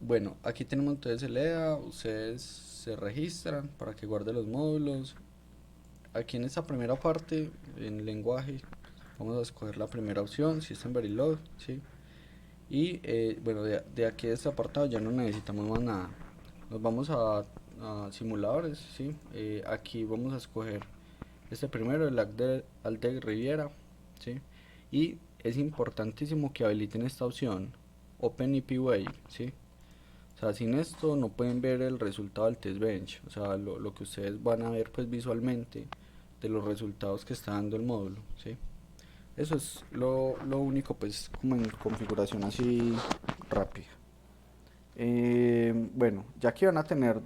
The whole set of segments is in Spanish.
Bueno, aquí tenemos entonces el EDA, ustedes se registran para que guarde los módulos. Aquí en esta primera parte, en lenguaje, vamos a escoger la primera opción, System Verilog, ¿sí? Y bueno, de aquí de este apartado ya no necesitamos más nada. Nos vamos a simuladores, ¿sí? Aquí vamos a escoger este primero, el Aldec Riviera, ¿sí? Y es importantísimo que habiliten esta opción, OpenIPWay, ¿sí? O sea, sin esto no pueden ver el resultado del test bench, o sea, lo que ustedes van a ver pues visualmente de los resultados que está dando el módulo, ¿sí? Eso es lo único pues como en configuración así rápida. Bueno, ya que van a tener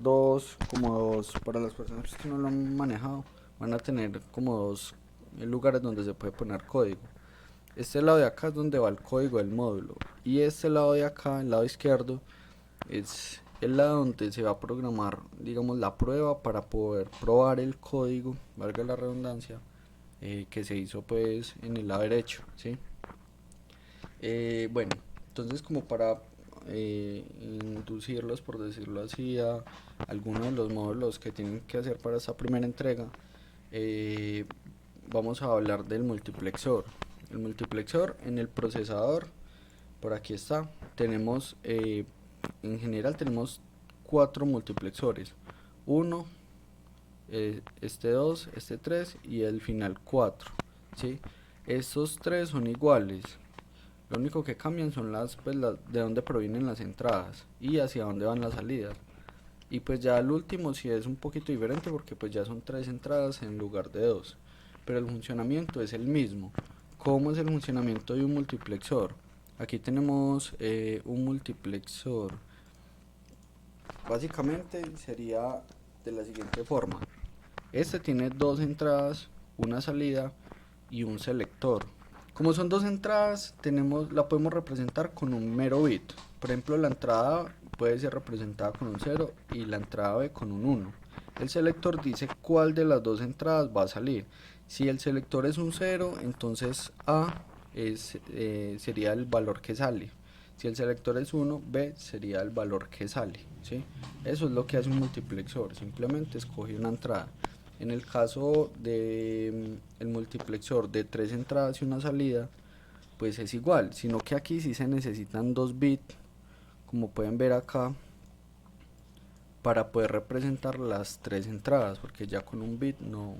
para las personas que no lo han manejado, van a tener como dos lugares donde se puede poner código. Este lado de acá es donde va el código del módulo y este lado de acá, el lado izquierdo, es el lado donde se va a programar, digamos, la prueba para poder probar el código, valga la redundancia, que se hizo pues en el lado derecho, ¿sí? Bueno, entonces como para inducirlos, por decirlo así, a algunos de los módulos que tienen que hacer para esta primera entrega, eh, vamos a hablar del multiplexor. El multiplexor en el procesador, por aquí está, tenemos, en general tenemos cuatro multiplexores. Uno, este 2, este 3 y el final 4, ¿sí? Estos tres son iguales, lo único que cambian son de dónde provienen las entradas y hacia dónde van las salidas. Y pues ya el último sí es un poquito diferente porque pues ya son tres entradas en lugar de dos. Pero el funcionamiento es el mismo. ¿Cómo es el funcionamiento de un multiplexor? Aquí tenemos un multiplexor. Básicamente sería de la siguiente forma. Este tiene dos entradas, una salida y un selector. Como son dos entradas, la podemos representar con un mero bit. Por ejemplo, la entrada A puede ser representada con un cero y la entrada B con un uno. El selector dice cuál de las dos entradas va a salir. Si el selector es un cero, entonces sería el valor que sale. Si el selector es uno, B sería el valor que sale, ¿sí? Eso es lo que hace un multiplexor, simplemente escoge una entrada. En el caso de el multiplexor de tres entradas y una salida, pues es igual, sino que aquí sí se necesitan dos bits, como pueden ver acá, para poder representar las tres entradas, porque ya con un bit no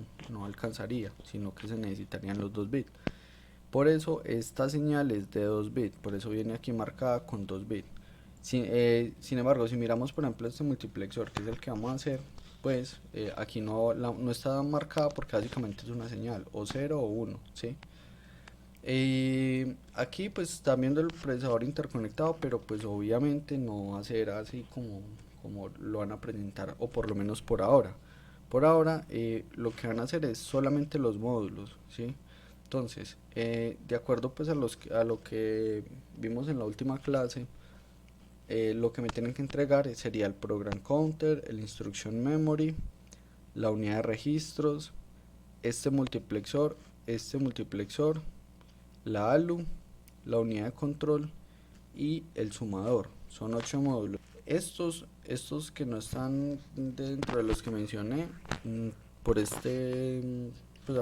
alcanzaría, sino que se necesitarían los dos bits. Por eso esta señal es de 2 bits, por eso viene aquí marcada con 2 bits. Sin embargo, si miramos por ejemplo este multiplexor, que es el que vamos a hacer, pues aquí no está marcada porque básicamente es una señal, o cero o uno, ¿sí? Aquí pues está viendo el procesador interconectado, pero pues obviamente no va a ser así como lo van a presentar, o por lo menos por ahora. Por ahora lo que van a hacer es solamente los módulos, ¿sí? Entonces, de acuerdo pues a lo que vimos en la última clase, lo que me tienen que entregar sería el program counter, el instruction memory, la unidad de registros, este multiplexor, la ALU, la unidad de control y el sumador. Son 8 módulos. Estos que no están dentro de los que mencioné, por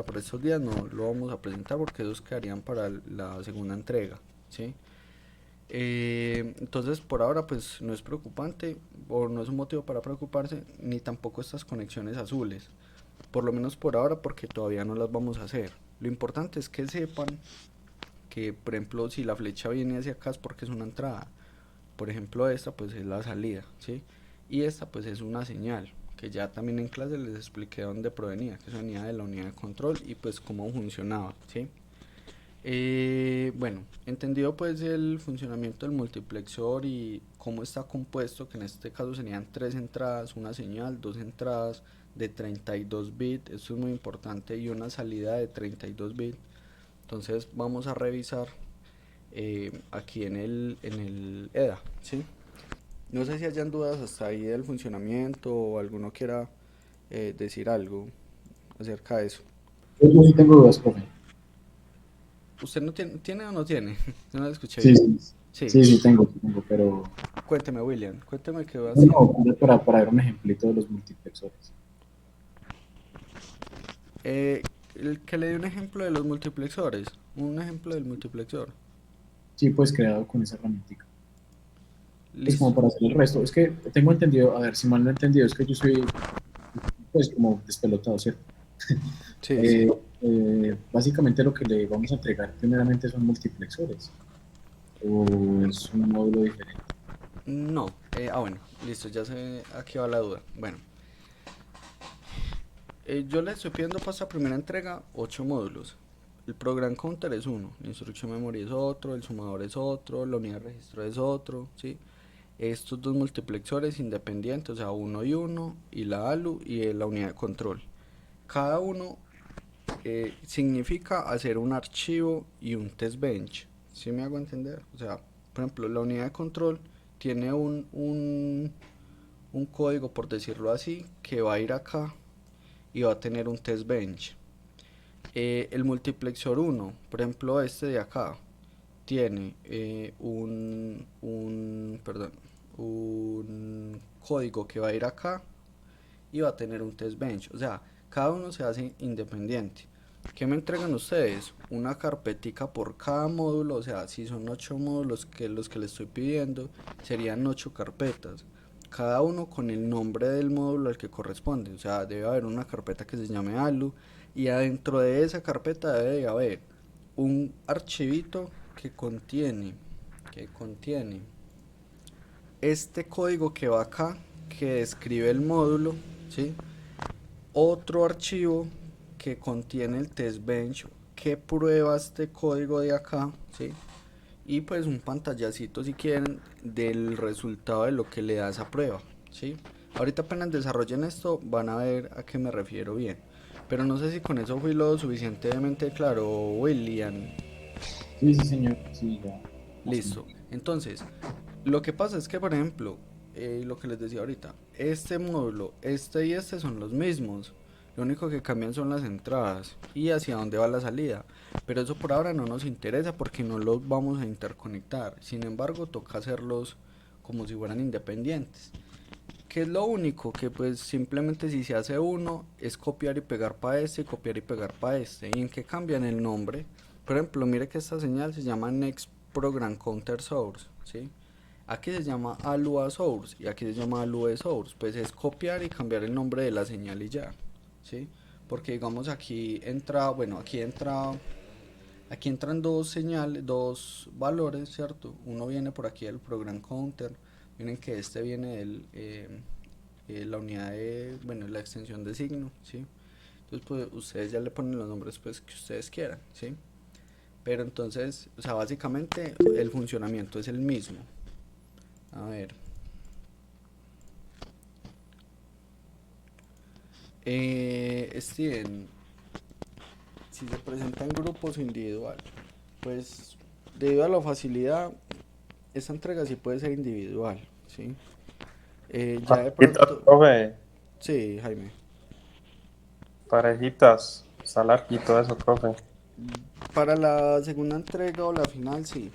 por estos días no lo vamos a presentar porque esos quedarían para la segunda entrega, ¿sí? Entonces por ahora pues no es preocupante o no es un motivo para preocuparse ni tampoco estas conexiones azules, por lo menos por ahora porque todavía no las vamos a hacer. Lo importante es que sepan que por ejemplo si la flecha viene hacia acá es porque es una entrada, por ejemplo esta pues es la salida, ¿sí? Y esta pues es una señal que ya también en clase les expliqué dónde provenía, que venía de la unidad de control y pues cómo funcionaba, ¿sí? Bueno, entendido pues el funcionamiento del multiplexor y cómo está compuesto, que en este caso serían tres entradas, una señal, dos entradas de 32 bits, esto es muy importante, y una salida de 32 bits. Entonces vamos a revisar aquí en el EDA, ¿sí? No sé si hayan dudas hasta ahí del funcionamiento o alguno quiera decir algo acerca de eso. Yo sí tengo dudas, profe. ¿Usted no tiene o no tiene? No lo escuché Sí, bien. sí, Sí. sí, sí tengo, pero cuénteme, William, cuénteme qué va No, haciendo. no, para ver un ejemplito de los multiplexores. El que le dé un ejemplo de los multiplexores, un ejemplo del multiplexor. Sí, pues creado con esa herramientica. Pues como Listo. para hacer el resto. Es que tengo entendido, a ver, si mal no he entendido, es que yo soy pues como despelotado, ¿cierto? Sí, Eh, sí. Básicamente lo que le vamos a entregar primeramente son multiplexores. O es un módulo diferente. No. Bueno, listo, ya sé, aquí va la duda. Bueno, yo le estoy pidiendo para esta primera entrega 8 módulos. El program counter es uno, la instruction memory es otro, el sumador es otro, la unidad de registro es otro, ¿sí? Estos dos multiplexores independientes, o sea, uno y la ALU y la unidad de control. Cada uno significa hacer un archivo y un test bench. ¿Sí me hago entender? O sea, por ejemplo, la unidad de control tiene un código, por decirlo así, que va a ir acá y va a tener un test bench. El multiplexor uno, por ejemplo, este de acá, tiene perdón, un código que va a ir acá y va a tener un test bench. O sea, cada uno se hace independiente. ¿Qué me entregan ustedes? Una carpetica por cada módulo, o sea, si son 8 módulos que los que les estoy pidiendo, serían 8 carpetas. Cada uno con el nombre del módulo al que corresponde. O sea, debe haber una carpeta que se llame ALU y adentro de esa carpeta debe de haber un archivito que contiene este código que va acá, que describe el módulo, ¿sí? Otro archivo que contiene el test bench que prueba este código de acá, ¿sí? Y pues un pantallacito si quieren del resultado de lo que le da esa prueba, ¿sí? Ahorita apenas desarrollen esto van a ver a qué me refiero bien. Pero no sé si con eso fui lo suficientemente claro, William. Sí, sí, señor. Sí, ya, más o Listo. menos. Entonces, lo que pasa es que, por ejemplo, lo que les decía ahorita, este módulo, este y este son los mismos. Lo único que cambian son las entradas y hacia dónde va la salida. Pero eso por ahora no nos interesa porque no los vamos a interconectar. Sin embargo, toca hacerlos como si fueran independientes. ¿Qué es lo único? Que pues simplemente si se hace uno es copiar y pegar para este, copiar y pegar para este. ¿Y en qué cambian el nombre? Por ejemplo, mire que esta señal se llama Next Program Counter Source, ¿sí? Aquí se llama Alua Source y aquí se llama Alue Source. Pues es copiar y cambiar el nombre de la señal y ya, ¿sí? Porque digamos aquí entra, bueno, aquí entran dos señales, dos valores, ¿cierto? Uno viene por aquí del program counter, miren que este viene la unidad de, bueno, la extensión de signo, ¿sí? Entonces pues ustedes ya le ponen los nombres pues que ustedes quieran, ¿sí? Pero entonces, o sea, básicamente el funcionamiento es el mismo. A ver, Steven, si se presenta en grupos o individual, pues debido a la facilidad, esta entrega sí puede ser individual, ¿sí? Ya de Parejitas, pronto, profe, sí, Jaime. parejitas, está larguito eso, profe. Para la segunda entrega o la final sí,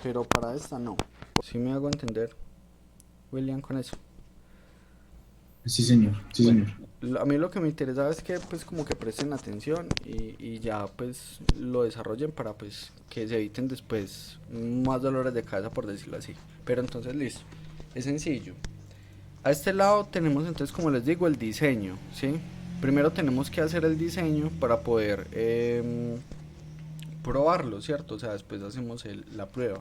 pero para esta no. Sí me hago entender, William, con eso. Sí, señor. Sí, Bueno, señor. a mí lo que me interesa es que pues como que presten atención y ya pues lo desarrollen para pues que se eviten después más dolores de cabeza por decirlo así. Pero entonces listo, es sencillo. A este lado tenemos entonces como les digo el diseño, ¿sí? Primero tenemos que hacer el diseño para poder probarlo, ¿cierto? O sea, después hacemos la prueba.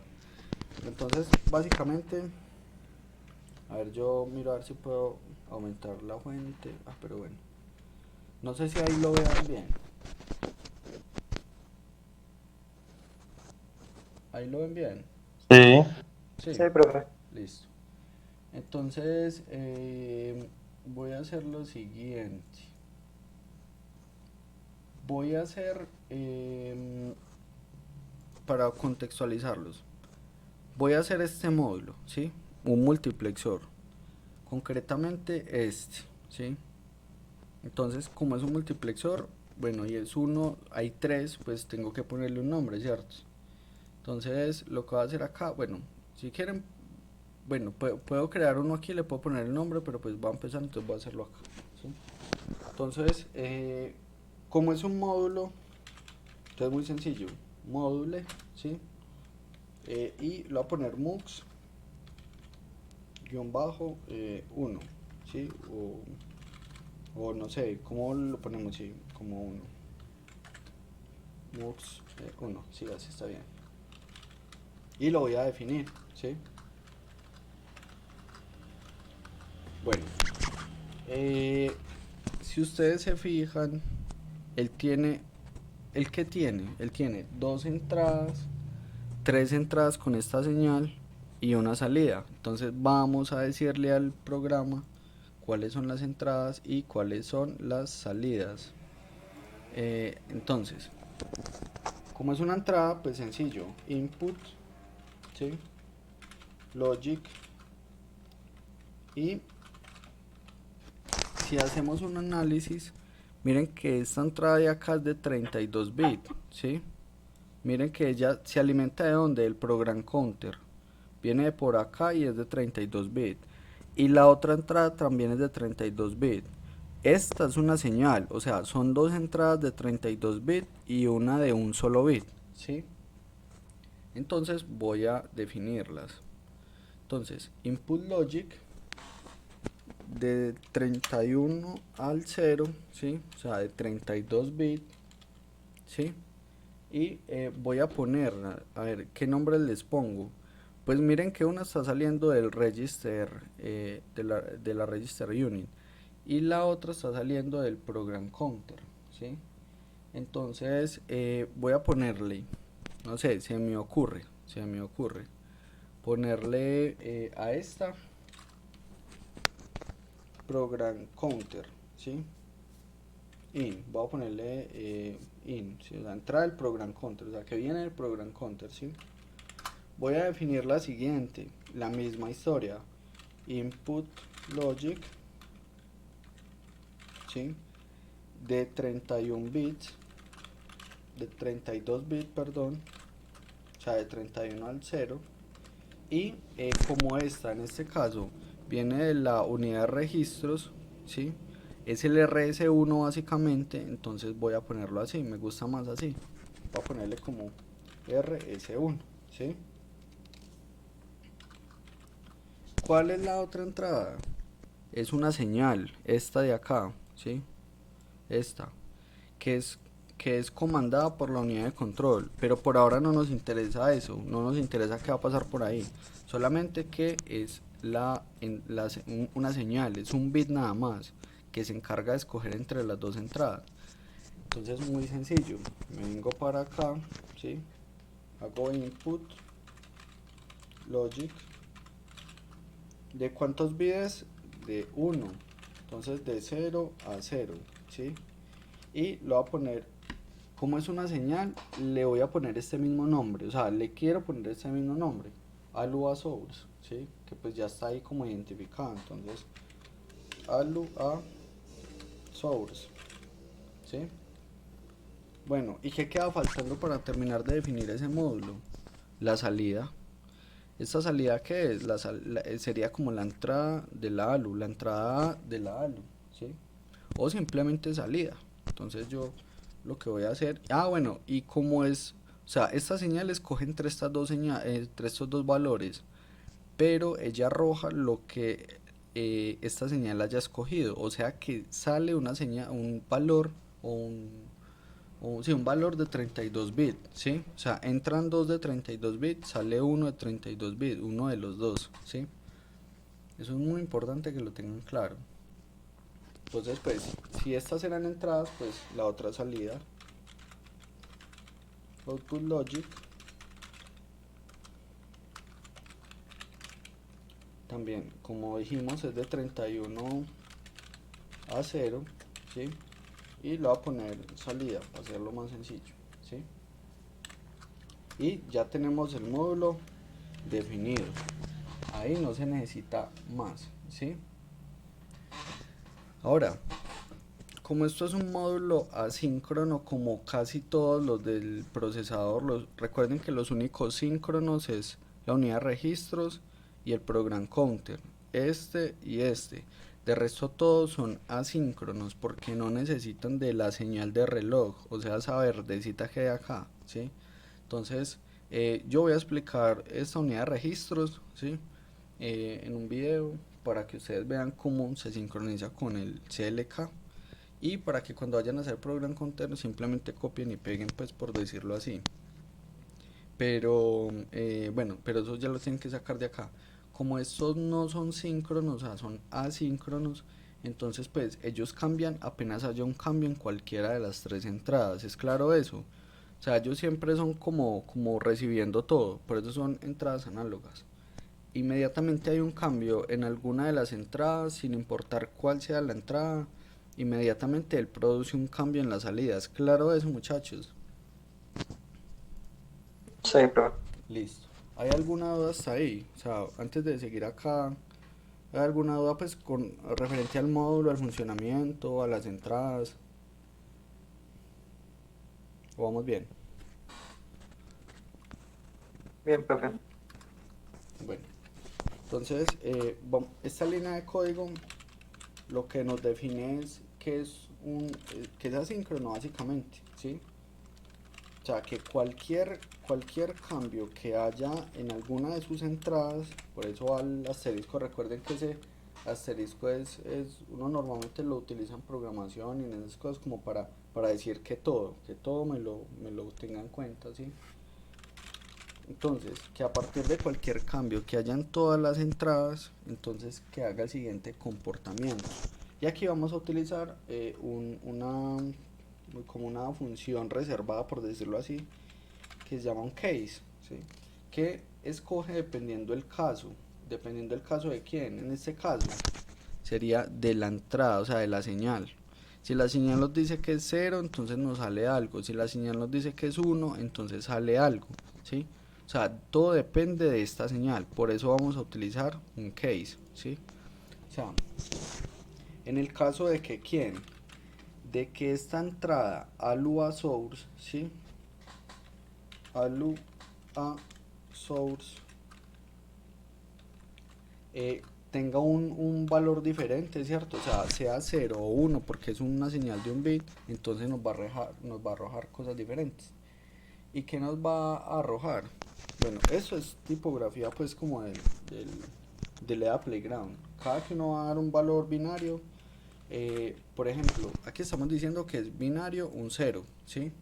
Entonces, básicamente, a ver, yo miro a ver si puedo aumentar la fuente. Ah, pero bueno. No sé si ahí lo vean bien. Ahí lo ven bien. Sí, Sí, Sí, profe. listo. Entonces, voy a hacer lo siguiente. Voy a hacer, para contextualizarlos, voy a hacer este módulo, ¿sí? Un multiplexor. Concretamente este, ¿sí? Entonces, como es un multiplexor, bueno, y es uno, hay tres, pues tengo que ponerle un nombre, ¿cierto? Entonces, lo que voy a hacer acá, bueno, si quieren, bueno, puedo crear uno aquí, le puedo poner el nombre, pero pues va a empezar, entonces voy a hacerlo acá, ¿sí? Entonces, como es un módulo, entonces es muy sencillo, módule, ¿sí? Y lo voy a poner mux guión bajo 1, ¿sí? O no sé, ¿cómo lo ponemos? Sí, como 1, mux 1, sí, así está bien. Y lo voy a definir, ¿sí? Bueno, eh, si ustedes se fijan, él tiene, él tiene dos entradas, tres entradas con esta señal y una salida. Entonces vamos a decirle al programa cuáles son las entradas y cuáles son las salidas. Entonces, como es una entrada, pues sencillo, input, ¿sí? Logic, y si hacemos un análisis, miren que esta entrada de acá es de 32 bits, ¿sí? Miren que ella se alimenta de donde, del program counter. Viene de por acá y es de 32 bits. Y la otra entrada también es de 32 bits. Esta es una señal, o sea, son dos entradas de 32 bits y una de un solo bit, ¿sí? Entonces voy a definirlas. Entonces, input logic de 31 al 0, ¿sí? O sea, de 32 bits, ¿sí? Y voy a poner, a ver, ¿qué nombre les pongo? Pues miren que una está saliendo del register, de la register unit, y la otra está saliendo del program counter, ¿sí? Entonces voy a ponerle, no sé, se me ocurre ponerle a esta program counter, ¿sí? Voy a ponerle ¿sí? La entrada del program counter, o sea, que viene del program counter, ¿sí? Voy a definir la siguiente, la misma historia, input logic, ¿sí? De 31 bits, de 32 bits, perdón, o sea, de 31 al 0, y como esta en este caso viene de la unidad de registros, ¿sí? Es el RS1 básicamente, entonces voy a ponerlo así, me gusta más así, voy a ponerle como RS1, ¿sí? ¿Cuál es la otra entrada? Es una señal, esta de acá, ¿sí? Esta, que es, que es comandada por la unidad de control, pero por ahora no nos interesa eso, no nos interesa qué va a pasar por ahí, solamente que es una señal, es un bit nada más, que se encarga de escoger entre las dos entradas. Entonces muy sencillo, me vengo para acá, ¿sí? Hago input, logic, ¿de cuántos bits? De 1, entonces de 0 a 0, ¿sí? Y lo voy a poner, como es una señal, le voy a poner este mismo nombre, o sea, le quiero poner este mismo nombre, alu a source, ¿sí? Que pues ya está ahí como identificado, entonces alu a source, ¿sí? Bueno, ¿y qué queda faltando para terminar de definir ese módulo? La salida. ¿Esta salida qué es? Sería como la entrada de la ALU, la entrada de la ALU, ¿sí? O simplemente salida. Entonces yo lo que voy a hacer, bueno, y como es, o sea, esta señal escoge entre estas dos entre estos dos valores, pero ella arroja lo que esta señal haya escogido, o sea que sale una señal, un valor o sí, un valor de 32 bits, ¿sí? O sea, entran dos de 32 bits, sale uno de 32 bits, uno de los dos, ¿sí? Eso es muy importante que lo tengan claro. Entonces, pues, si estas eran entradas, pues la otra salida, output logic, también, como dijimos, es de 31 a 0, ¿sí? Y lo voy a poner salida para hacerlo más sencillo, ¿sí? Y ya tenemos el módulo definido. Ahí no se necesita más, ¿sí? Ahora, como esto es un módulo asíncrono, como casi todos los del procesador, recuerden que los únicos síncronos es la unidad de registros y el program counter, este y este. De resto todos son asíncronos porque no necesitan de la señal de reloj, o sea, esa verdecita que hay acá, ¿sí? Entonces, yo voy a explicar esta unidad de registros, ¿sí? En un video para que ustedes vean cómo se sincroniza con el CLK y para que cuando vayan a hacer program counter simplemente copien y peguen, pues por decirlo así. Pero bueno, pero eso ya lo tienen que sacar de acá. Como estos no son síncronos, o sea, son asíncronos, entonces pues ellos cambian apenas haya un cambio en cualquiera de las tres entradas. ¿Es claro eso? O sea, ellos siempre son como recibiendo todo, por eso son entradas análogas. Inmediatamente hay un cambio en alguna de las entradas, sin importar cuál sea la entrada, inmediatamente él produce un cambio en las salidas. ¿Claro eso, muchachos? Sí, profe. Listo. ¿Hay alguna duda hasta ahí? O sea, antes de seguir acá, ¿hay alguna duda pues con referente al módulo, al funcionamiento, a las entradas? ¿O vamos bien? Bien, profe. Bueno, entonces esta línea de código lo que nos define es que que es asíncrono básicamente, ¿sí? O sea, que cualquier cambio que haya en alguna de sus entradas, por eso al asterisco, recuerden que ese asterisco uno normalmente lo utiliza en programación y en esas cosas como para decir que todo me lo tenga en cuenta, ¿sí? Entonces, que a partir de cualquier cambio que haya en todas las entradas, entonces que haga el siguiente comportamiento. Y aquí vamos a utilizar como una función reservada, por decirlo así, que se llama un case, ¿sí? Que escoge dependiendo del caso de quién. En este caso sería de la entrada, o sea, de la señal. Si la señal nos dice que es 0, entonces nos sale algo. Si la señal nos dice que es 1, entonces sale algo, ¿sí? O sea, todo depende de esta señal. Por eso vamos a utilizar un case, ¿sí? O sea, en el caso de que quién, de que esta entrada alua source, ¿sí? Alua source tenga un valor diferente, ¿cierto? O sea 0 o 1 porque es una señal de un bit, entonces nos va a arrojar cosas diferentes. ¿Y qué nos va a arrojar? Bueno, eso es tipografía pues como del EDA Playground. Cada que uno va a dar un valor binario, por ejemplo, aquí estamos diciendo que es binario un 0, ¿sí?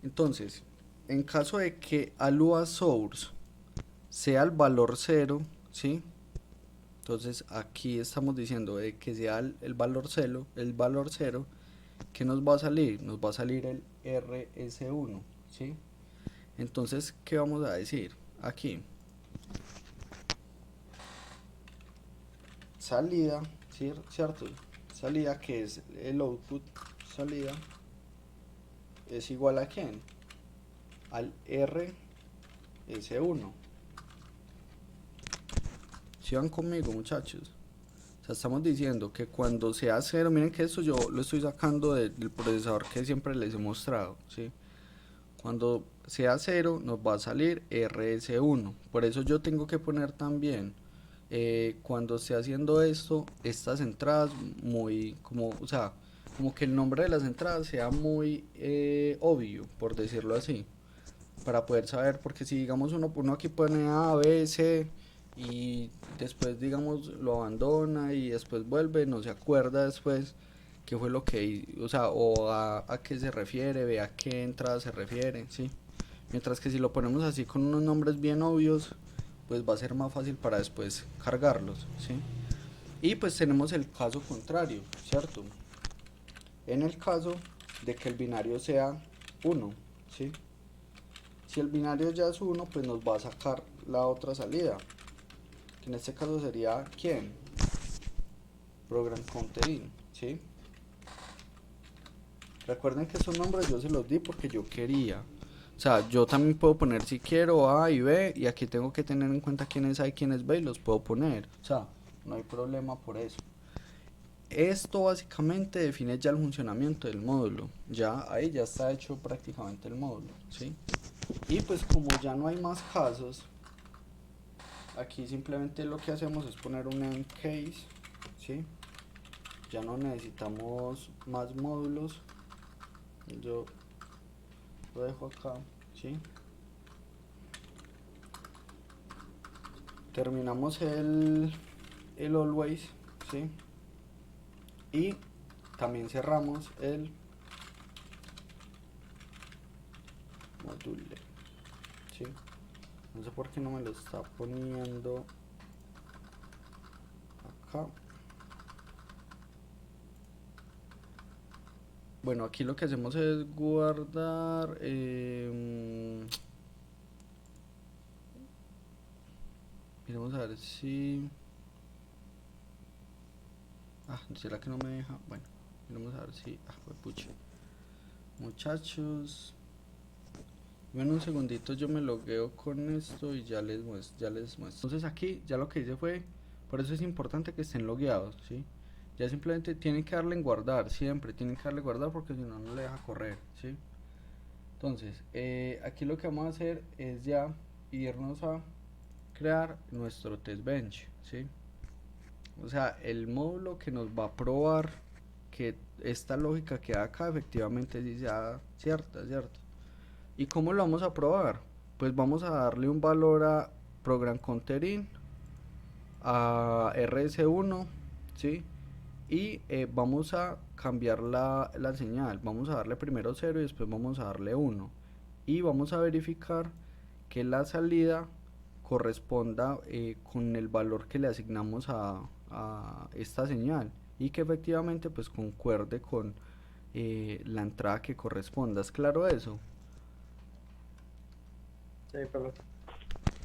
Entonces, en caso de que alua source sea el valor 0, ¿sí? Entonces aquí estamos diciendo de que sea el valor 0, ¿qué nos va a salir? Nos va a salir el RS1, ¿sí? Entonces, ¿qué vamos a decir? Aquí, salida, ¿cierto? Salida, que es el output, salida, es igual a ¿quién? Al RS1. Si van conmigo, muchachos. O sea, estamos diciendo que cuando sea 0, miren que esto yo lo estoy sacando del procesador que siempre les he mostrado, ¿sí? Cuando sea 0 nos va a salir RS1. Por eso yo tengo que poner también, cuando esté haciendo esto, estas entradas muy, o sea, como que el nombre de las entradas sea muy obvio, por decirlo así. Para poder saber, porque si digamos uno aquí pone A, B, C y después digamos lo abandona y después vuelve, no se acuerda después qué fue lo que, o sea, o a qué se refiere, ve a qué entrada se refiere, ¿sí? Mientras que si lo ponemos así con unos nombres bien obvios, pues va a ser más fácil para después cargarlos, ¿sí? Y pues tenemos el caso contrario, ¿cierto? En el caso de que el binario sea 1, ¿sí? Si el binario ya es 1, pues nos va a sacar la otra salida, que en este caso sería ¿quién? Program counterin, ¿sí? Recuerden que esos nombres yo se los di porque yo quería. O sea, yo también puedo poner si quiero A y B, y aquí tengo que tener en cuenta quién es A y quién es B y los puedo poner. O sea, no hay problema por eso. Esto básicamente define ya el funcionamiento del módulo. Ya ahí ya está hecho prácticamente el módulo, ¿sí? Y pues como ya no hay más casos, aquí simplemente lo que hacemos es poner un end case, ¿sí? Ya no necesitamos más módulos, yo lo dejo acá, ¿sí? Terminamos el always, ¿sí? Y también cerramos el module, ¿sí? No sé por qué no me lo está poniendo acá. Bueno, aquí lo que hacemos es guardar miremos a ver si será que no me deja. Bueno, miremos a ver si pucha. Muchachos, en un segundito yo me logueo con esto y ya les muestro. Entonces aquí ya lo que hice fue, por eso es importante que estén logueados, ¿sí? Ya simplemente tienen que darle en guardar, siempre tienen que darle guardar porque si no, no le deja correr, ¿sí? Entonces, aquí lo que vamos a hacer es ya irnos a crear nuestro test bench, ¿sí? O sea, el módulo que nos va a probar que esta lógica que da acá efectivamente sí sea cierta, ¿cierto? ¿Y cómo lo vamos a probar? Pues vamos a darle un valor a program counter in, a rs1, ¿sí? Y vamos a cambiar la señal, vamos a darle primero 0 y después vamos a darle 1 y vamos a verificar que la salida corresponda con el valor que le asignamos a esta señal y que efectivamente pues concuerde con la entrada que corresponda. ¿Es claro eso? Sí, profe.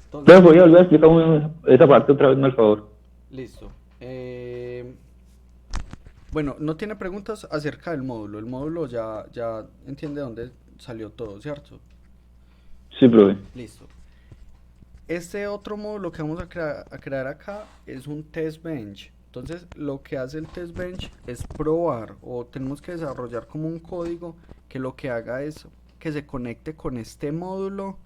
Entonces voy a volver a explicar esa parte otra vez, por favor. Listo. Bueno, no tiene preguntas acerca del módulo. El módulo ya entiende dónde salió todo, ¿cierto? Sí, profe. Listo. Este otro módulo que vamos a crear acá es un test bench. Entonces, lo que hace el test bench es probar, o tenemos que desarrollar como un código que lo que haga es que se conecte con este módulo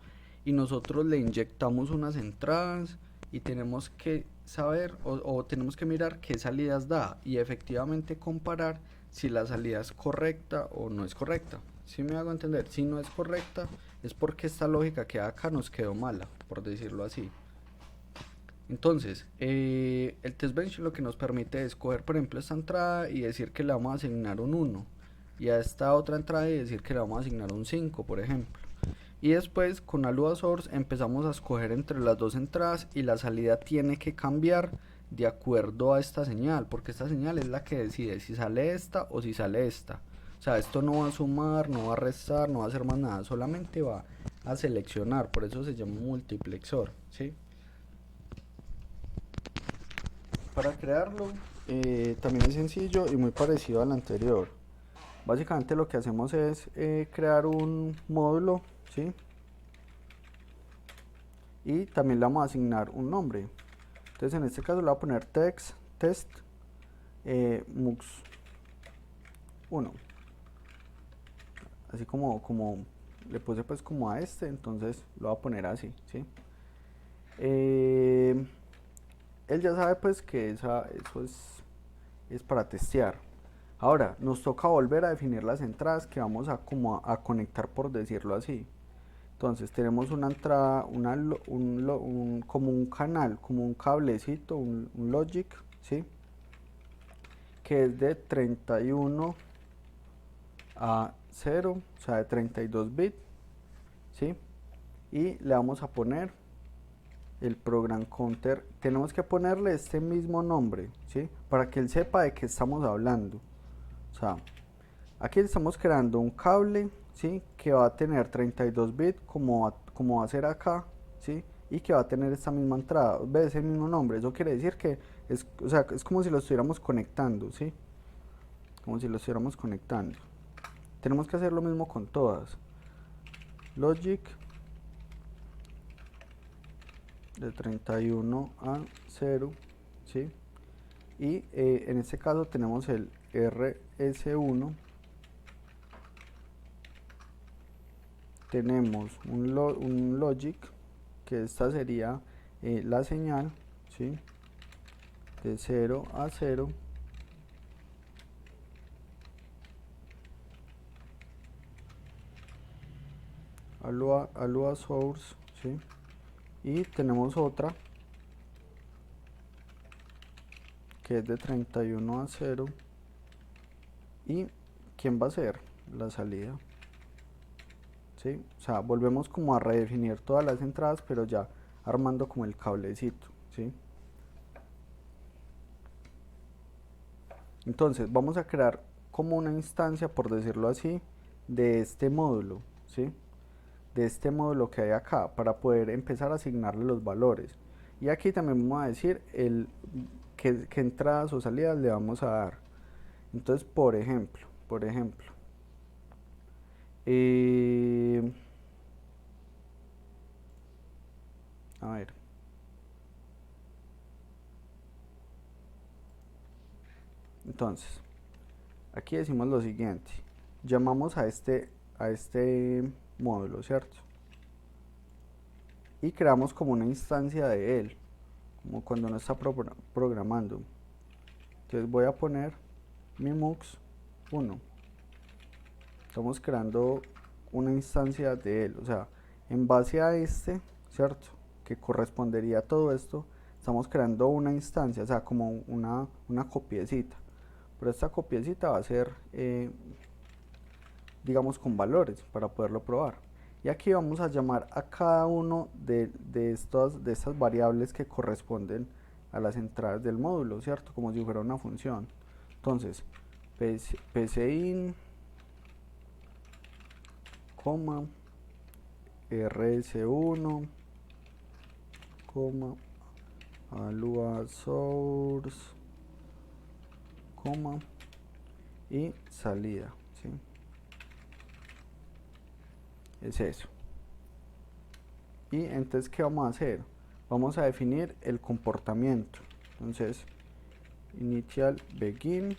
y nosotros le inyectamos unas entradas y tenemos que saber o tenemos que mirar qué salidas da y efectivamente comparar si la salida es correcta o no es correcta. ¿Sí me hago entender? Si no es correcta es porque esta lógica que acá nos quedó mala, por decirlo así. Entonces, el test bench lo que nos permite es coger, por ejemplo, esta entrada y decir que le vamos a asignar un 1 y a esta otra entrada y decir que le vamos a asignar un 5, por ejemplo. Y después con Lua source empezamos a escoger entre las dos entradas y la salida tiene que cambiar de acuerdo a esta señal, porque esta señal es la que decide si sale esta o si sale esta. O sea, esto no va a sumar, no va a restar, no va a hacer más nada, solamente va a seleccionar, por eso se llama multiplexor, ¿sí? Para crearlo también es sencillo y muy parecido al anterior. Básicamente lo que hacemos es crear un módulo, ¿sí? Y también le vamos a asignar un nombre. Entonces en este caso le voy a poner test mux 1. Así como le puse pues como a este, entonces lo voy a poner así, ¿sí? Él ya sabe pues que eso es para testear. Ahora nos toca volver a definir las entradas que vamos a conectar, por decirlo así. Entonces tenemos una entrada, como un canal, como un cablecito, un logic, ¿sí? Que es de 31 a 0, o sea de 32 bits, ¿sí? Y le vamos a poner el program counter, tenemos que ponerle este mismo nombre, ¿sí? Para que él sepa de qué estamos hablando. O sea, aquí estamos creando un cable, ¿sí? Que va a tener 32 bits como va a ser acá, ¿sí? Y que va a tener esta misma entrada, ¿ves? El mismo nombre, eso quiere decir que o sea, es como si lo estuviéramos conectando, ¿sí? Como si lo estuviéramos conectando. Tenemos que hacer lo mismo con todas. Logic de 31 a 0, ¿sí? Y en este caso tenemos el rs1, tenemos un logic, que esta sería la señal, ¿sí? De 0 a 0 a Lua source, ¿sí? Y tenemos otra que es de 31 a 0. ¿Y quién va a ser? La salida, ¿sí? O sea, volvemos como a redefinir todas las entradas, pero ya armando como el cablecito, ¿sí? Entonces vamos a crear como una instancia, por decirlo así, de este módulo, ¿sí? De este módulo que hay acá, para poder empezar a asignarle los valores. Y aquí también vamos a decir qué entradas o salidas le vamos a dar. Entonces, por ejemplo, eh, a ver, entonces, aquí decimos lo siguiente, llamamos a este módulo, ¿cierto? Y creamos como una instancia de él, como cuando uno está programando. Entonces voy a poner mi mux 1. Estamos creando una instancia de él, o sea, en base a este, ¿cierto? Que correspondería a todo esto, estamos creando una instancia, o sea, como una copiecita. Pero esta copiecita va a ser, digamos, con valores para poderlo probar. Y aquí vamos a llamar a cada uno de estas variables que corresponden a las entradas del módulo, ¿cierto? Como si fuera una función. Entonces, pcin, coma, rs1, coma, alua source, coma, y salida, ¿sí? Es eso. Y entonces, ¿qué vamos a hacer? Vamos a definir el comportamiento. Entonces, initial begin,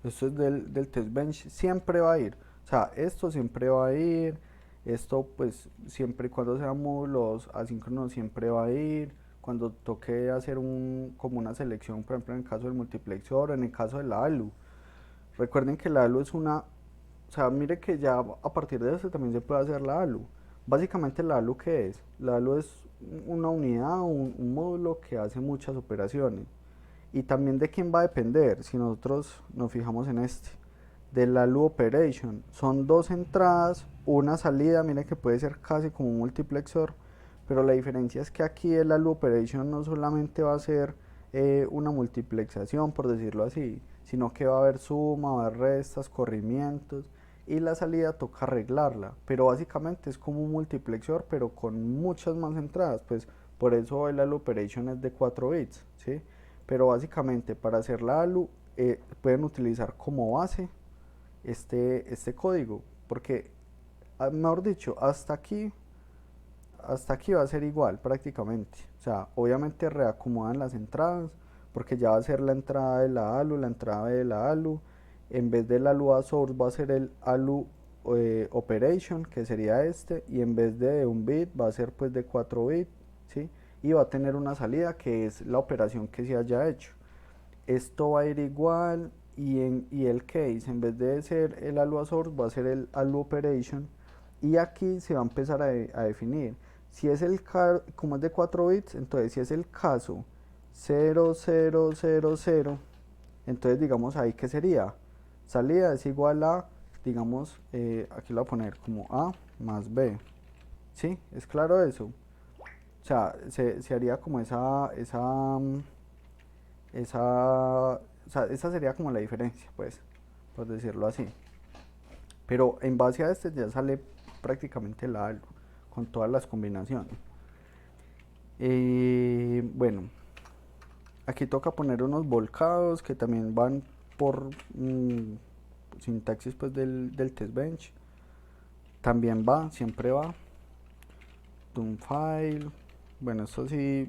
esto es del test bench, siempre va a ir, o sea, esto siempre va a ir, esto pues siempre y cuando sean módulos asíncronos siempre va a ir, cuando toque hacer como una selección, por ejemplo en el caso del multiplexor, en el caso de la ALU. Recuerden que la ALU es o sea, mire que ya a partir de eso también se puede hacer la ALU. Básicamente la ALU, ¿qué es? La ALU es una unidad, un módulo que hace muchas operaciones. Y también de quién va a depender, si nosotros nos fijamos en este, del ALU operation. Son dos entradas, una salida, mire que puede ser casi como un multiplexor, pero la diferencia es que aquí el ALU operation no solamente va a ser una multiplexación, por decirlo así, sino que va a haber suma, va a haber restas, corrimientos, y la salida toca arreglarla, pero básicamente es como un multiplexor, pero con muchas más entradas, pues por eso el ALU operation es de 4 bits, ¿sí? Pero básicamente para hacer la ALU pueden utilizar como base este código, porque mejor dicho, hasta aquí va a ser igual prácticamente. O sea, obviamente reacomodan las entradas, porque ya va a ser la entrada de la ALU, la entrada de la ALU. En vez del ALU a source va a ser el ALU operation, que sería este, y en vez de un bit va a ser pues de 4 bits, ¿sí? Y va a tener una salida que es la operación que se haya hecho. Esto va a ir igual, y el case, en vez de ser el ALU a source, va a ser el ALU operation, y aquí se va a empezar a definir. Si es como es de 4 bits, entonces si es el caso 0000, entonces digamos ahí que sería, salida es igual a, digamos, aquí lo voy a poner como A más B, ¿sí? ¿Es claro eso? O sea, se haría como o sea, esa sería como la diferencia, pues, por decirlo así. Pero en base a este ya sale prácticamente la ALU, con todas las combinaciones. Bueno, aquí toca poner unos volcados que también van por sintaxis pues del test bench. También va, siempre va. Un file. Bueno, esto sí,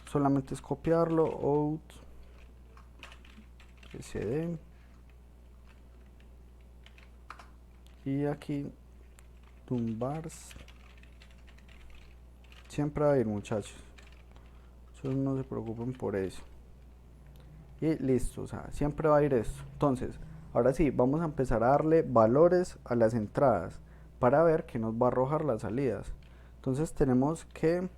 solamente es copiarlo. Out. SD. Y aquí Tumbars. Siempre va a ir, muchachos. Eso no se preocupen por eso. Y listo, o sea, siempre va a ir esto. Entonces, ahora sí, vamos a empezar a darle valores a las entradas para ver qué nos va a arrojar las salidas. Entonces tenemos que,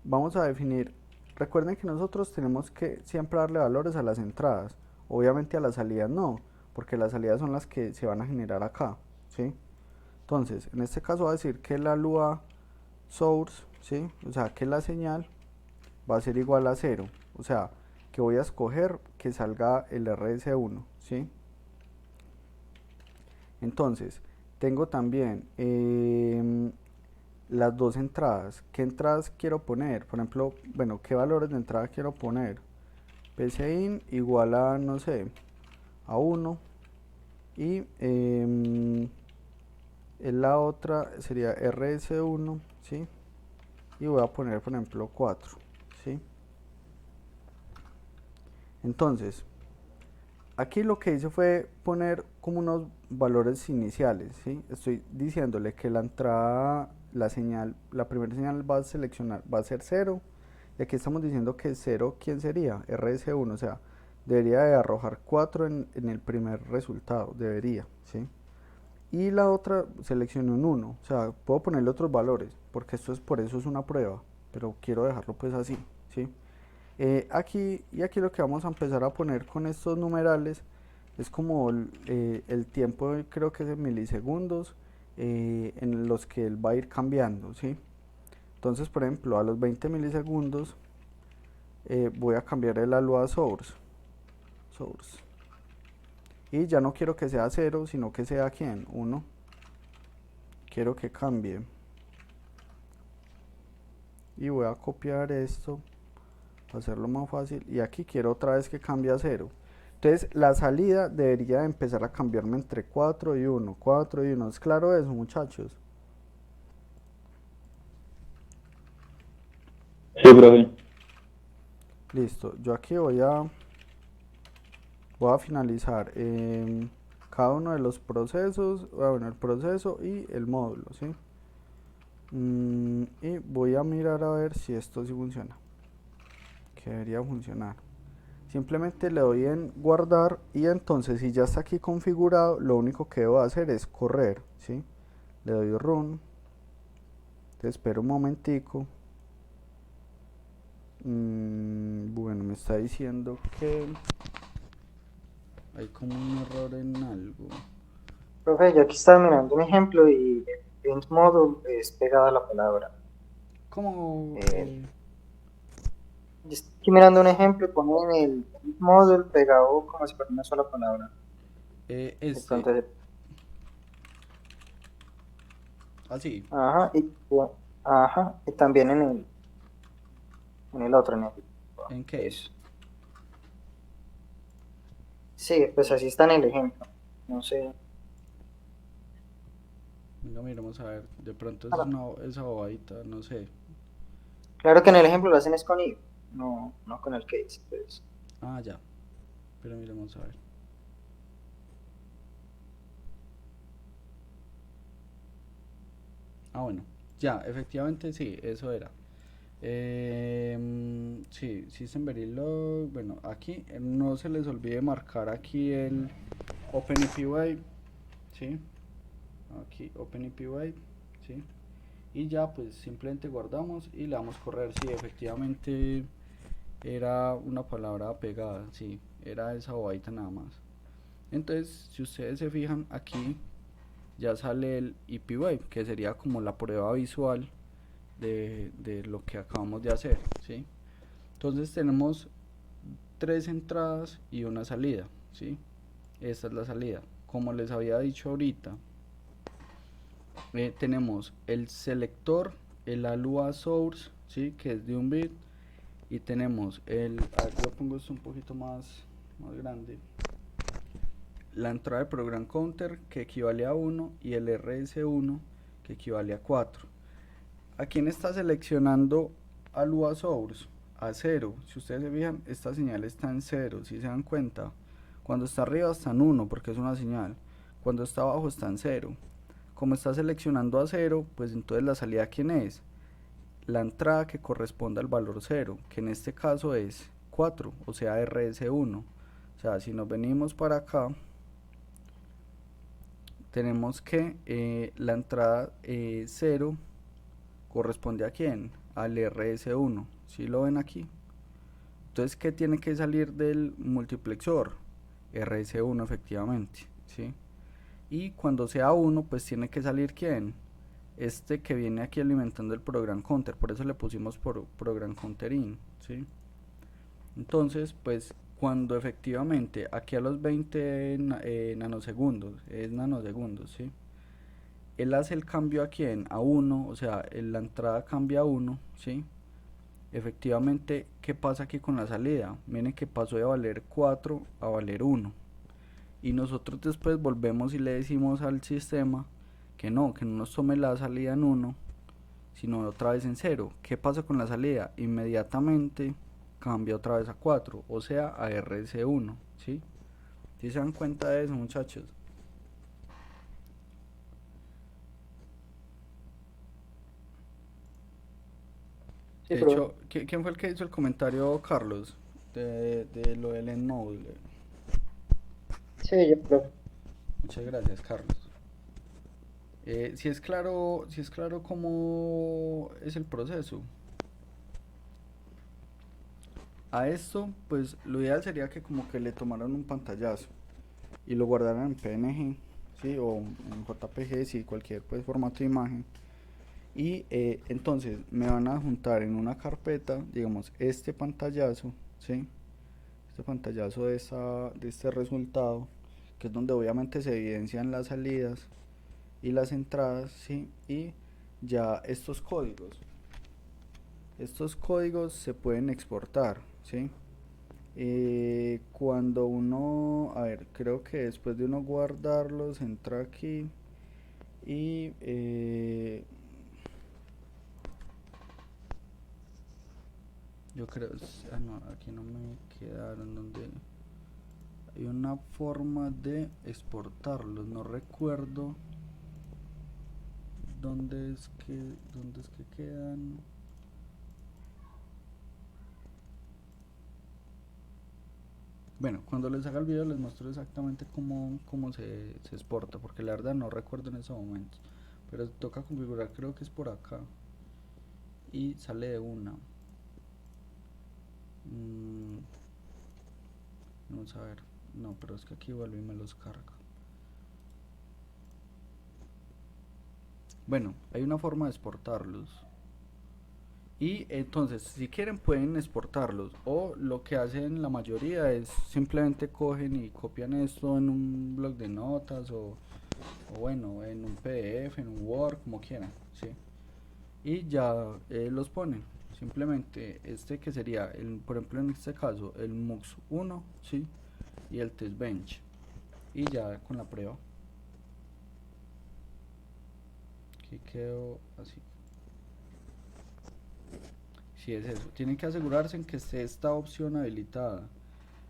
vamos a definir, recuerden que nosotros tenemos que siempre darle valores a las entradas. Obviamente a las salidas no, porque las salidas son las que se van a generar acá, ¿sí? Entonces, en este caso va a decir que la lua source, ¿sí? O sea, que la señal va a ser igual a 0. O sea, que voy a escoger que salga el RS1, ¿sí? Entonces, tengo también las dos entradas. ¿Qué entradas quiero poner? Por ejemplo, bueno, ¿qué valores de entrada quiero poner? PCIN igual a, no sé, a 1 y la otra sería RS1, ¿sí? Y voy a poner, por ejemplo, 4, ¿sí? Entonces, aquí lo que hice fue poner como unos valores iniciales, ¿sí? Estoy diciéndole que la entrada, la señal, la primera señal va a seleccionar, va a ser 0. Y aquí estamos diciendo que 0, ¿quién sería? RS1, o sea, debería de arrojar 4 en el primer resultado, debería, ¿sí? Y la otra selecciono un 1, o sea, puedo ponerle otros valores, porque esto es, por eso es una prueba, pero quiero dejarlo pues así, ¿sí? Aquí lo que vamos a empezar a poner con estos numerales es como el tiempo, creo que es en milisegundos, en los que él va a ir cambiando, ¿sí? Entonces, por ejemplo, a los 20 milisegundos voy a cambiar el ALUA source. Y ya no quiero que sea 0, sino que sea ¿quién? 1. Quiero que cambie. Y voy a copiar esto para hacerlo más fácil. Y aquí quiero otra vez que cambie a 0. Entonces la salida debería empezar a cambiarme entre 4 y 1. 4 y 1. ¿Es claro eso, muchachos? Sí, profe. Listo. Yo aquí voy a finalizar cada uno de los procesos. Bueno, el proceso y el módulo, ¿sí? Y voy a mirar a ver si esto sí funciona, que debería funcionar. Simplemente le doy en guardar y entonces si ya está aquí configurado, lo único que debo hacer es correr, ¿sí? Le doy run, te espero un momentico. Bueno, me está diciendo que hay como un error en algo. Profe, yo aquí estaba mirando un ejemplo y print module es pegada a la palabra. ¿Cómo? Yo estoy aquí mirando un ejemplo y ponen el print module pegado como si fuera una sola palabra. Entonces, así. y también en el otro, ¿En qué? Sí, pues así está en el ejemplo. No sé. Venga, miremos a ver. De pronto es Ah, esa bobadita, no sé. claro que en el ejemplo lo hacen es con if, no con el case. Pues. Ah, ya. Pero miremos a ver. Ah, bueno. Ya, efectivamente sí, eso era. Sí, System Verilog. Bueno, aquí no se les olvide marcar aquí el OpenIPWave. ¿Sí? Aquí OpenIPWave. ¿Sí? Y ya pues simplemente guardamos y le damos correr. Sí, efectivamente era una palabra pegada. Sí, era esa bobadita nada más. Entonces, si ustedes se fijan aquí ya sale el IPWave, que sería como la prueba visual de lo que acabamos de hacer, ¿sí? Entonces tenemos 3 entradas y una salida, ¿sí? Esta es la salida. Como les había dicho ahorita, tenemos el selector, el ALUA source, ¿sí? Que es de 1 bit, y tenemos yo pongo esto un poquito más grande, la entrada de program counter, que equivale a 1, y el RS1, que equivale a 4. ¿A quién está seleccionando ALUA source? A 0. Si ustedes se fijan, esta señal está en 0. Si se dan cuenta, cuando está arriba está en 1 porque es una señal. Cuando está abajo está en 0. Como está seleccionando a 0, pues entonces la salida, ¿quién es? la entrada que corresponde al valor 0, que en este caso es 4, o sea RS1. O sea, si nos venimos para acá, tenemos que la entrada 0 corresponde a quién, al RS1. ¿Sí lo ven aquí? Entonces, ¿qué tiene que salir del multiplexor? RS1 efectivamente, ¿sí? Y cuando sea 1, pues tiene que salir ¿quién? Este que viene aquí alimentando el program counter, por eso le pusimos por program counter in, ¿sí? Entonces, pues cuando efectivamente aquí a los 20 nanosegundos, es nanosegundos, ¿sí? Él hace el cambio a quién, a 1, o sea, la entrada cambia a 1, ¿sí? Efectivamente, ¿qué pasa aquí con la salida? Miren que pasó de valer 4 a valer 1. Y nosotros después volvemos y le decimos al sistema que no nos tome la salida en 1, sino otra vez en 0. ¿Qué pasa con la salida? Inmediatamente cambia otra vez a 4, o sea a RS1, ¿sí? ¿Sí se dan cuenta de eso, muchachos? Sí, De profe. hecho, ¿quién fue el que hizo el comentario, Carlos? De lo del EndNode. Sí, yo, profe. Muchas gracias, Carlos. Si es claro cómo es el proceso. A esto, pues lo ideal sería que como que le tomaran un pantallazo y lo guardaran en PNG, ¿sí? O en JPG, sí, cualquier pues formato de imagen. Y entonces me van a juntar en una carpeta, digamos, este pantallazo, ¿sí? Este pantallazo de este resultado, que es donde obviamente se evidencian las salidas y las entradas, ¿sí? Y ya estos códigos se pueden exportar, ¿sí? Cuando uno, a ver, creo que después de uno guardarlos, entra aquí y yo creo, no, aquí no me quedaron, donde hay una forma de exportarlos, no recuerdo dónde es que quedan. Bueno, cuando les haga el video les muestro exactamente cómo se exporta, porque la verdad no recuerdo en ese momento. Pero toca configurar, creo que es por acá. Y sale de una. Vamos a ver. No, pero es que aquí vuelve y me los carga. Bueno, hay una forma de exportarlos. Y entonces, si quieren pueden exportarlos, o lo que hacen la mayoría es simplemente cogen y copian esto en un blog de notas o bueno, en un PDF, en un Word, como quieran, ¿sí? Y ya los ponen. Simplemente este que sería, por ejemplo en este caso, el MUX1, ¿sí? Y el test bench. Y ya con la prueba. Aquí quedó así. Si es eso, tienen que asegurarse en que esté esta opción habilitada.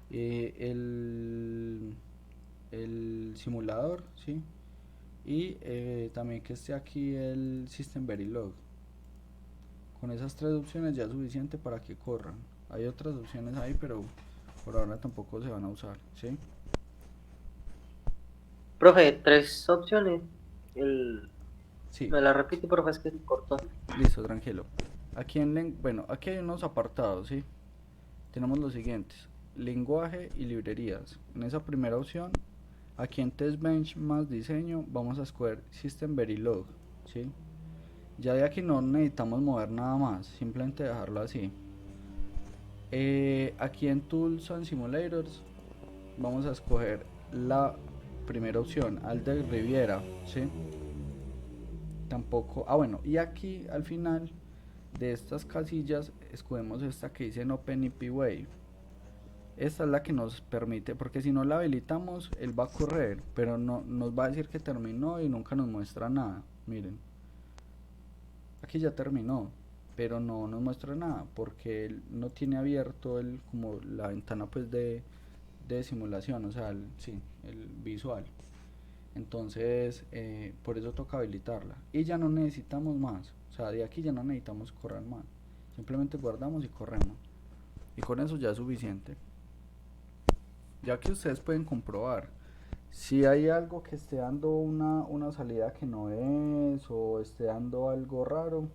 El simulador, ¿sí? Y también que esté aquí el System Verilog. Con esas tres opciones ya es suficiente para que corran. Hay otras opciones ahí, pero por ahora tampoco se van a usar, ¿sí? Profe, tres opciones. Sí, Me la repite, profe, es que se cortó. listo, tranquilo. Bueno, aquí hay unos apartados, ¿sí? Tenemos los siguientes: lenguaje y librerías. En esa primera opción, aquí en Test Bench más diseño, vamos a escoger System Verilog, ¿sí? Ya de aquí no necesitamos mover nada más, simplemente dejarlo así. Aquí en Tools and Simulators vamos a escoger la primera opción, Alder Riviera, ¿sí? Tampoco, bueno, y aquí al final de estas casillas escogemos esta que dice Open IP Wave. Esta es la que nos permite, porque si no la habilitamos, él va a correr, pero no nos va a decir que terminó y nunca nos muestra nada. Miren, aquí ya terminó, pero no nos muestra nada, porque él no tiene abierto como la ventana pues de simulación, o sea, sí, el visual. Entonces, por eso toca habilitarla. Y ya no necesitamos más, sea, de aquí ya no necesitamos correr más. Simplemente guardamos y corremos. Y con eso ya es suficiente. Ya que ustedes pueden comprobar si hay algo que esté dando una salida que no es o esté dando algo raro,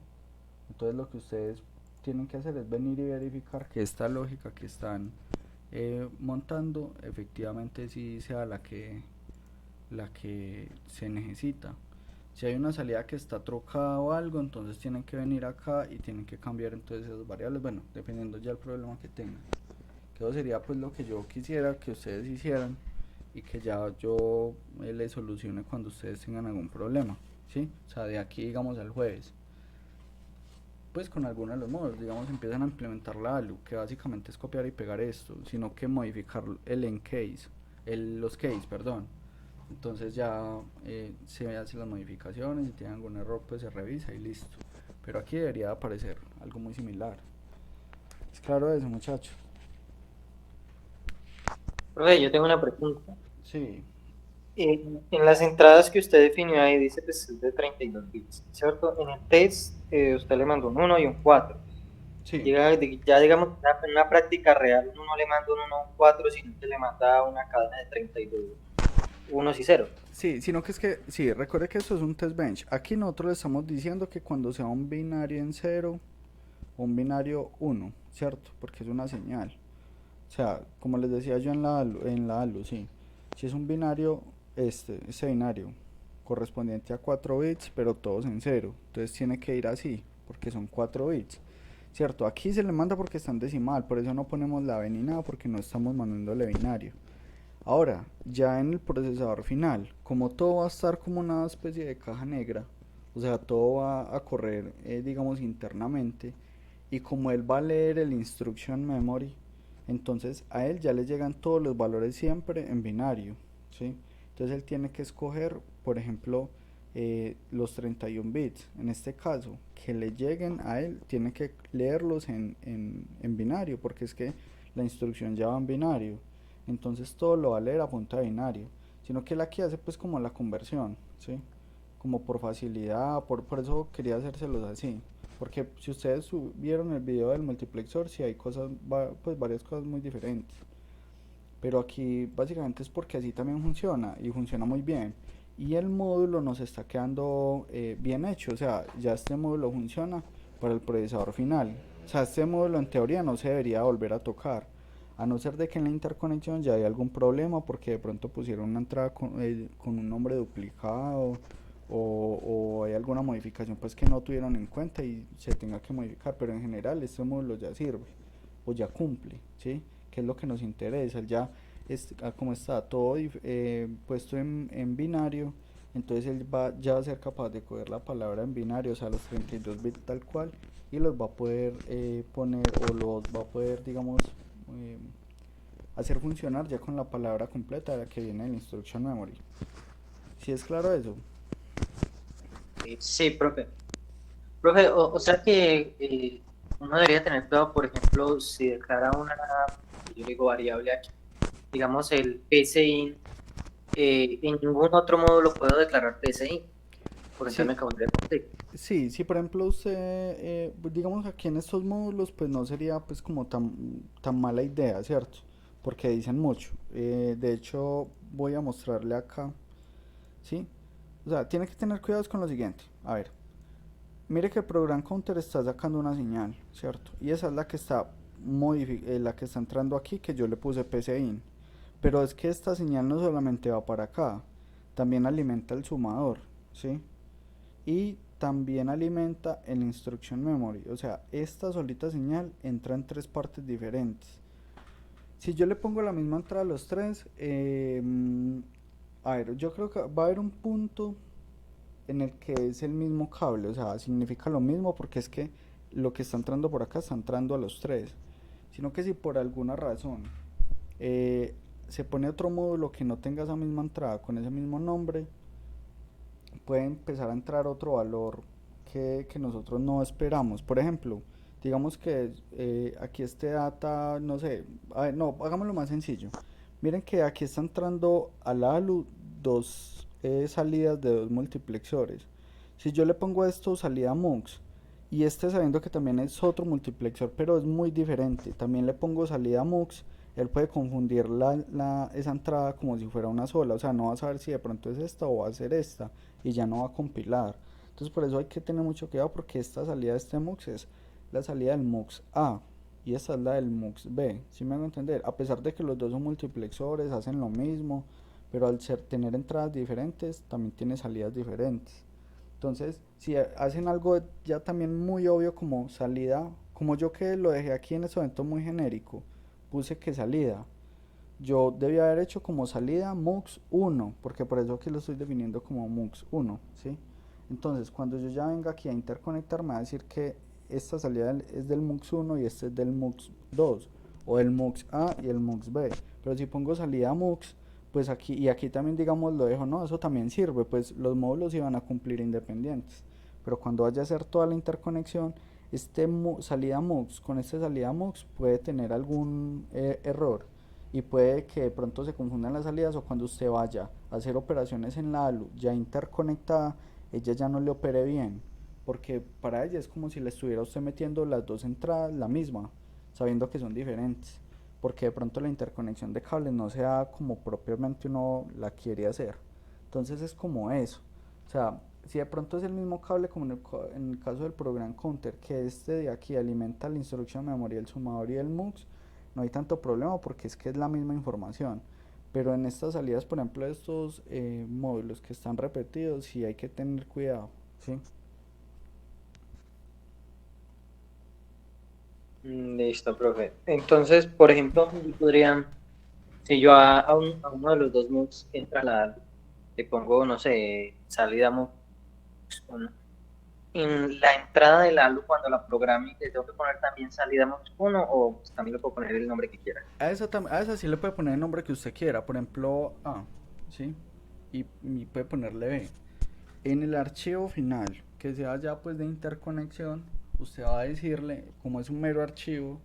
entonces lo que ustedes tienen que hacer es venir y verificar que esta lógica que están montando efectivamente sí sea la que se necesita. Si hay una salida que está trocada o algo, entonces tienen que venir acá y tienen que cambiar entonces esas variables, bueno, dependiendo ya del problema que tengan. Que eso sería pues lo que yo quisiera que ustedes hicieran y que ya yo les solucione cuando ustedes tengan algún problema, ¿sí? O sea, de aquí digamos al jueves, pues con alguno de los modos, digamos, empiezan a implementar la ALU, que básicamente es copiar y pegar esto, sino que modificar el encase, los case, perdón. Entonces ya se hacen las modificaciones, si tienen algún error pues se revisa y listo. Pero aquí debería aparecer algo muy similar. ¿Es claro eso, muchachos? Profe, yo tengo una pregunta. Sí, En las entradas que usted definió ahí dice pues es de 32 bits, ¿cierto? En el test usted le mandó un 1 y un 4. sí. Ya digamos, en una práctica real uno no le manda un 1 o un 4, sino que le manda una cadena de 32 unos y ceros. Sí, sino que es que, sí, recuerde que esto es un test bench. Aquí nosotros le estamos diciendo que cuando sea un binario en 0 o un binario 1, ¿cierto? Porque es una señal. O sea, como les decía yo en la ALU, sí. Si es un binario, ese binario correspondiente a 4 bits, pero todos en 0. Entonces tiene que ir así, porque son 4 bits. ¿Cierto? Aquí se le manda porque está en decimal, por eso no ponemos la B ni nada, porque no estamos mandándole binario. Ahora, ya en el procesador final, como todo va a estar como una especie de caja negra, o sea, todo va a correr, digamos, internamente, y como él va a leer el instruction memory, entonces a él ya le llegan todos los valores siempre en binario, ¿sí? Entonces él tiene que escoger, por ejemplo, los 31 bits, en este caso, que le lleguen a él, tiene que leerlos en binario, porque es que la instrucción ya va en binario. Entonces todo lo va a leer a punta de binario, sino que él aquí hace pues como la conversión, ¿sí? Como por facilidad, por eso quería hacérselos así, porque si ustedes vieron el video del multiplexor, sí hay cosas, pues varias cosas muy diferentes, pero aquí básicamente es porque así también funciona y funciona muy bien, y el módulo nos está quedando bien hecho, o sea, ya este módulo funciona para el procesador final, o sea, este módulo en teoría no se debería volver a tocar, a no ser de que en la interconexión ya hay algún problema porque de pronto pusieron una entrada con un nombre duplicado o hay alguna modificación pues que no tuvieron en cuenta y se tenga que modificar, pero en general este módulo ya sirve o ya cumple, ¿sí? Que es lo que nos interesa, ya como está todo puesto en binario, entonces él ya va a ser capaz de coger la palabra en binario, o sea los 32 bits tal cual, y los va a poder poner o los va a poder, digamos, eh, hacer funcionar ya con la palabra completa la que viene en la instruction memory. ¿Sí es claro eso? Sí, profe. Profe, o sea que uno debería tener cuidado, por ejemplo, si declara una, yo digo variable aquí, digamos el PSIN, en ningún otro módulo puedo declarar PSIN, porque entonces Sí, me causaría conflicto. sí, por ejemplo usted, digamos aquí en estos módulos, pues no sería pues como tan mala idea, ¿cierto? Porque dicen mucho. De hecho, voy a mostrarle acá, ¿sí? O sea, tiene que tener cuidados con lo siguiente. A ver, mire que el program counter está sacando una señal, ¿cierto? Y esa es la que está la que está entrando aquí, que yo le puse PCIN. Pero es que esta señal no solamente va para acá, también alimenta el sumador, ¿sí? Y también alimenta el instruction memory, o sea, esta solita señal entra en tres partes diferentes. Si yo le pongo la misma entrada a los tres, a ver, yo creo que va a haber un punto en el que es el mismo cable, o sea, significa lo mismo porque es que lo que está entrando por acá está entrando a los tres, sino que si por alguna razón se pone otro módulo que no tenga esa misma entrada con ese mismo nombre, puede empezar a entrar otro valor que nosotros no esperamos. Por ejemplo, digamos que aquí este data, no sé, a ver, no, hagámoslo más sencillo. Miren que aquí está entrando a la ALU dos salidas de dos multiplexores. Si yo le pongo a esto salida MUX, y este sabiendo que también es otro multiplexor, pero es muy diferente. También le pongo salida MUX, él puede confundir esa entrada como si fuera una sola, o sea, no va a saber si de pronto es esta o va a ser esta, y ya no va a compilar. Entonces por eso hay que tener mucho cuidado porque esta salida de este MUX es la salida del MUX A y esta es la del MUX B, ¿sí me hago entender? A pesar de que los dos son multiplexores, hacen lo mismo, pero al tener entradas diferentes, también tiene salidas diferentes. Entonces, si hacen algo ya también muy obvio como salida, como yo que lo dejé aquí en este momento muy genérico, puse que salida. Yo debía haber hecho como salida MUX 1, porque por eso aquí lo estoy definiendo como MUX 1, ¿sí? Entonces, cuando yo ya venga aquí a interconectar, me va a decir que esta salida es del MUX 1 y este es del MUX 2, o el MUX A y el MUX B. Pero si pongo salida MUX, pues aquí y aquí también digamos lo dejo, no, eso también sirve, pues los módulos iban a cumplir independientes. Pero cuando vaya a hacer toda la interconexión, salida MUX con esta salida MUX puede tener algún error y puede que de pronto se confundan las salidas o cuando usted vaya a hacer operaciones en la ALU ya interconectada, ella ya no le opere bien, porque para ella es como si le estuviera usted metiendo las dos entradas la misma, sabiendo que son diferentes, porque de pronto la interconexión de cables no sea como propiamente uno la quiere hacer. Entonces es como eso. O sea, si de pronto es el mismo cable como en el caso del program counter, que este de aquí alimenta la instrucción memoria, el sumador y el MUX, no hay tanto problema porque es que es la misma información. Pero en estas salidas, por ejemplo, estos módulos que están repetidos, sí hay que tener cuidado, ¿sí? Listo, profe. Entonces, por ejemplo, yo podría, si yo a uno de los dos MOOCs entra le pongo, no sé, salida MOOC 1. En la entrada del ALU, cuando la programe, ¿le tengo que poner también salida MOOC 1 o pues, también le puedo poner el nombre que quiera? A esa sí le puede poner el nombre que usted quiera, por ejemplo A, ¿sí? Y puede ponerle B. En el archivo final, que sea ya pues de interconexión, usted va a decirle, como es un mero archivo,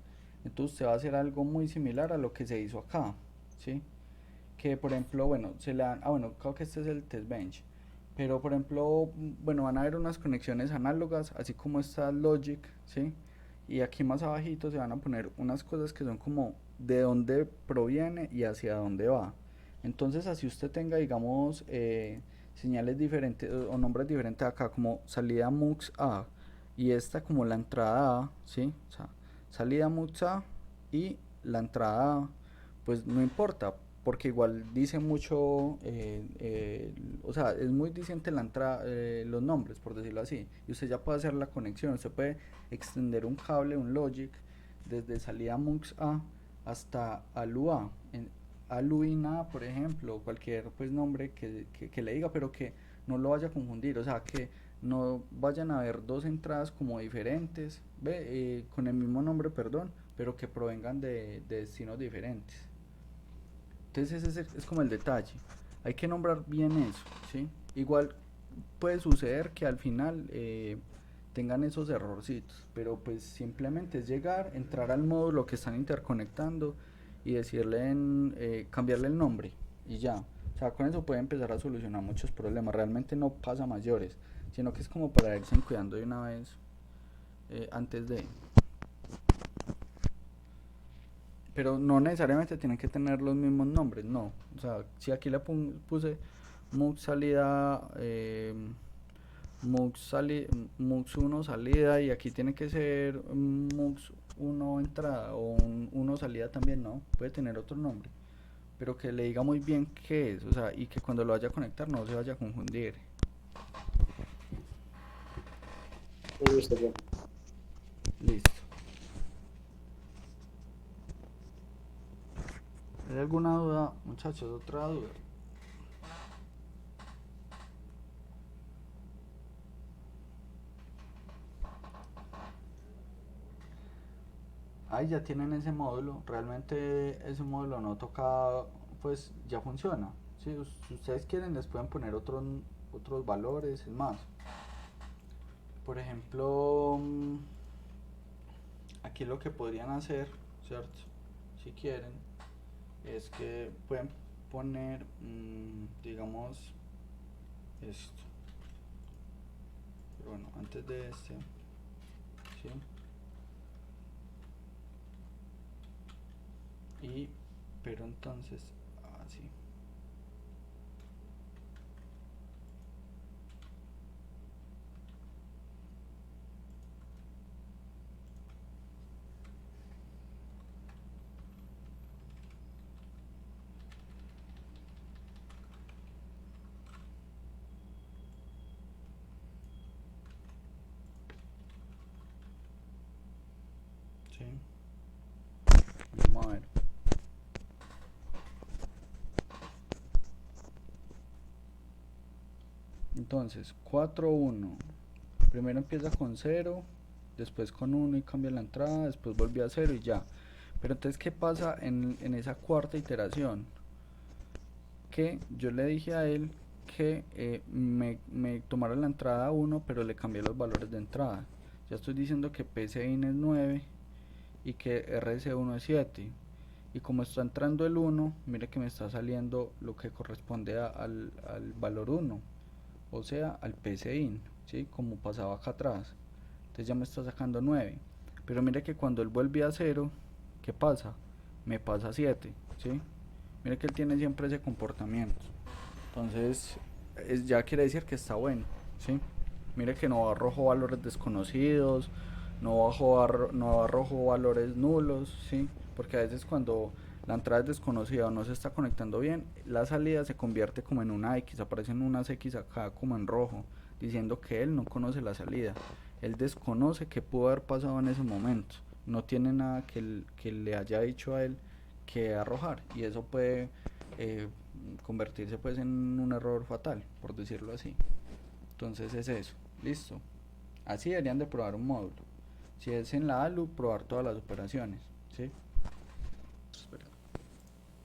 entonces usted va a hacer algo muy similar a lo que se hizo acá, ¿sí? Que por ejemplo, bueno, bueno, creo que este es el test bench, pero por ejemplo, bueno, van a haber unas conexiones análogas, así como está Logic, ¿sí? Y aquí más abajito se van a poner unas cosas que son como de dónde proviene y hacia dónde va. Entonces, así usted tenga, digamos, señales diferentes o nombres diferentes acá, como salida MUX A y esta como la entrada A, ¿sí? O sea, salida MUX A y la entrada A, pues no importa, porque igual dice mucho, o sea, es muy diciente la entrada, los nombres, por decirlo así, y usted ya puede hacer la conexión, usted puede extender un cable, un Logic, desde salida MUX A hasta ALU A, ALUINA, por ejemplo, cualquier pues nombre que le diga, pero que no lo vaya a confundir, o sea, que no vayan a haber dos entradas como diferentes, con el mismo nombre, perdón, pero que provengan de destinos diferentes. Entonces ese es como el detalle. Hay que nombrar bien eso, ¿sí? Igual puede suceder que al final tengan esos errorcitos, pero pues simplemente es llegar, entrar al módulo que están interconectando y decirle cambiarle el nombre y ya. O sea, con eso puede empezar a solucionar muchos problemas. Realmente no pasa a mayores, sino que es como para irse cuidando de una vez antes de... Pero no necesariamente tienen que tener los mismos nombres, no. O sea, si aquí le puse MUX salida, MUX 1 salida y aquí tiene que ser MUX 1 entrada o 1 salida también, no. Puede tener otro nombre. Pero que le diga muy bien qué es, o sea, y que cuando lo vaya a conectar no se vaya a confundir. Listo, profe. Listo. ¿Hay alguna duda, muchachos? ¿Otra duda? Ahí ya tienen ese módulo. Realmente ese módulo no toca, pues ya funciona. Si ustedes quieren les pueden poner otros valores, es más. Por ejemplo, aquí lo que podrían hacer, ¿cierto? Si quieren, es que pueden poner, digamos, esto. Pero bueno, antes de este, ¿sí? Pero entonces, así. Sí. Vamos a ver. Entonces, 4, 1. Primero empieza con 0, después con 1 y cambia la entrada, después volvió a 0 y ya. Pero entonces, ¿qué pasa en esa cuarta iteración? Que yo le dije a él que me tomara la entrada 1, pero le cambié los valores de entrada. Ya estoy diciendo que PCIN es 9 y que RC1 es 7. Y como está entrando el 1, mire que me está saliendo lo que corresponde al valor 1, o sea, al PCIN, ¿sí? Como pasaba acá atrás. Entonces ya me está sacando 9. Pero mire que cuando él vuelve a 0, ¿qué pasa? Me pasa 7, ¿sí? Mire que él tiene siempre ese comportamiento. Entonces, ya quiere decir que está bueno, ¿sí? Mire que no arrojó valores desconocidos, no arrojó valores nulos, ¿sí? Porque a veces cuando la entrada es desconocida o no se está conectando bien, la salida se convierte como en una X, aparecen unas X acá como en rojo, diciendo que él no conoce la salida. Él desconoce qué pudo haber pasado en ese momento. No tiene nada que le haya dicho a él que arrojar, y eso puede convertirse pues en un error fatal, por decirlo así. Entonces es eso, listo. Así deberían de probar un módulo. Si es en la ALU, probar todas las operaciones, ¿sí?